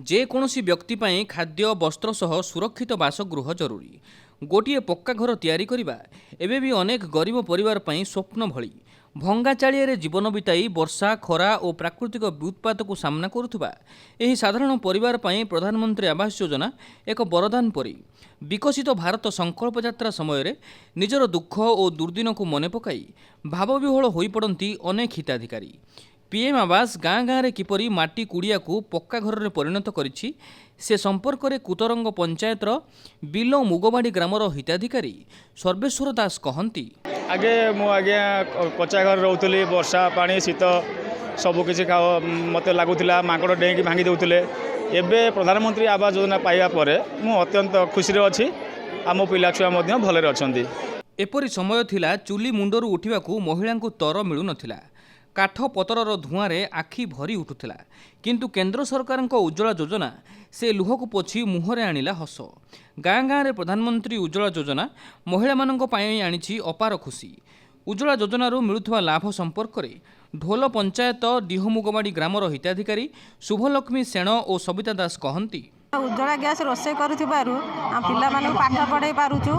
ଯେକୌଣସି ବ୍ୟକ୍ତି ପାଇଁ ଖାଦ୍ୟ ବସ୍ତ୍ର ସହ ସୁରକ୍ଷିତ ବାସଗୃହ ଜରୁରୀ। ଗୋଟିଏ ପକ୍କା ଘର ତିଆରି କରିବା ଏବେ ବି ଅନେକ ଗରିବ ପରିବାର ପାଇଁ ସ୍ୱପ୍ନ ଭଳି। ଭଙ୍ଗା ଚାଳିଆରେ ଜୀବନ ବିତାଇ ବର୍ଷା ଖରା ଓ ପ୍ରାକୃତିକ ବିଉତ୍ପାତକୁ ସାମ୍ନା କରୁଥିବା ଏହି ସାଧାରଣ ପରିବାର ପାଇଁ ପ୍ରଧାନମନ୍ତ୍ରୀ ଆବାସ ଯୋଜନା ଏକ ବରଦାନ ପରି। ବିକଶିତ ଭାରତ ସଂକଳ୍ପ ଯାତ୍ରା ସମୟରେ ନିଜର ଦୁଃଖ ଓ ଦୁର୍ଦିନକୁ ମନେ ପକାଇ ଭାବବିହ୍ୱଳ ହୋଇପଡ଼ନ୍ତି ଅନେକ ହିତାଧିକାରୀ। ପିଏମ୍ ଆବାସ ଗାଁ ଗାଁରେ କିପରି ମାଟି କୁଡ଼ିଆକୁ ପକ୍କା ଘରରେ ପରିଣତ କରିଛି ସେ ସମ୍ପର୍କରେ କୁତରଙ୍ଗ ପଞ୍ଚାୟତର ବିଲ ମୁଗବାଡ଼ି ଗ୍ରାମର ହିତାଧିକାରୀ ସର୍ବେଶ୍ୱର ଦାସ କହନ୍ତି। आगे आज्ञा कच्चा घर रोली वर्षा पानी शीत सबकिछ मत लगुला माकड़ डेईकी भांगी देउथिले। एबे प्रधानमंत्री आवास योजना पाइबा परे मु अत्यंत खुशी रे अछि। आम पिला छुआ मध्य भलरे अछंती। एपरी समय थिला चुली मुंडरू उठिबाकू महिलांकू तर मिलु नथिला। काठ पतरर धुआंरे आखि भरी उठुथिला। किंतु केंद्र सरकारक उज्ज्वला योजना से लुहकू पोछि मुहरे आनिला हस। गाँ गाँव में प्रधानमंत्री उज्ज्वला योजना महिला मानक पई आनिछि अपार खुशी। उज्ज्वला योजनारू मिलुथुवा लाभ संपर्क में ढोल पंचायत डिहमुगबाड़ी ग्रामर हिताधिकारी शुभलक्ष्मी सेण और सबिता दास कहती। उज्ज्वला गैस रोषे करूथिबारु हम पिला माने पाठ पढ़ाई पारुछु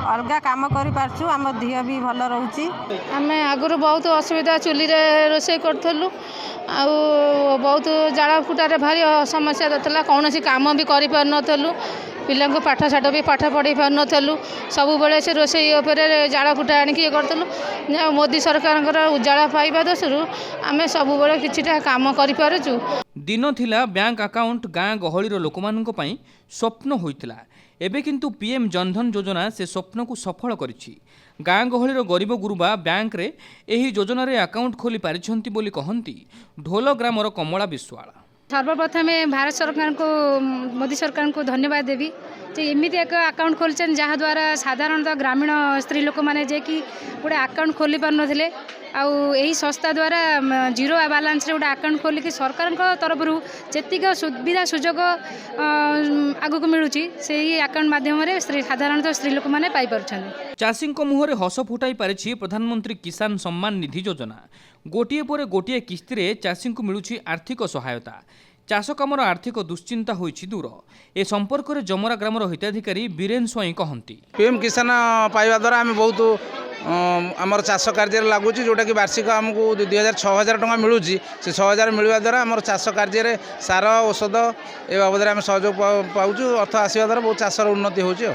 अलग काम करि पारछु। आम देह भी भल रहउछि। आमे आगुरु बहुत असुविधा चुली रे रोषे करथलु आ बहुत जाला फुटारे भारी समस्या दतला। कौनसी काम भी करि पार नथलु। पिलांको पाठ साठ भी पाठ पढ़ाई पार नथलु। सब बेले से रोषे उपरे जाला फुटा आनिक करथलु। मोदी सरकार उज्ज्वला पाइबा दसरु आमे सब बेले किछिटा काम करि पारछु। दिन थिला बैंक अकाउंट गाँ गहलीर लोकमाननक पई स्वप्न होइतिला। एबे किंतु पीएम जनधन योजना से स्वप्न को सफल करिछि। गाँ गहलीर गरीब गुरुबा बैंक रे एही योजना रे अकाउंट खोली पारिछंती बोली कहंती ढोल ग्रामर कमला विश्वाल। सर्वप्रथम भारत सरकार को मोदी सरकार को धन्यवाद देवी जे एमती एक अकाउंट खोलछन जहाद्वारा साधारणतः ग्रामीण स्त्री लोक मैंने जे कि गोटे अकाउंट खोली पार नथिले यही संस्था द्वारा जीरो बैलेंस रे गोटे अकाउंट खोलिक सरकार तरफ जेतिक सुविधा सुजोग आगक मिलूची से अकाउंट माध्यम साधारणतः स्त्री लोक मैंने पाई पारुछन। चाषी मुहरे हस फुटाई पारिछि प्रधानमंत्री किसान सम्मान निधि योजना। गोटिए पर गोटिए किस्ती रे चाषी को मिलूछि आर्थिक सहायता। चाष कामर आर्थिक दुश्चिंता होइछि दूर। ए संपर्क में जमरा ग्रामर हिताधिकारी बीरेन स्वाई कहंती। पीएम किसान पाइबा द्वारा आम बहुत आमर चाष कार्य लगुच जोटा कि वार्षिक आमको 2000-6000 टका मिलूँ। से 6000 मिलवा द्वारा आमर चाष कार्य सार औषध ए बाबद में सहयोग पाऊँ। अर्थ आसवा द्वारा बहुत चाषर उन्नति होची।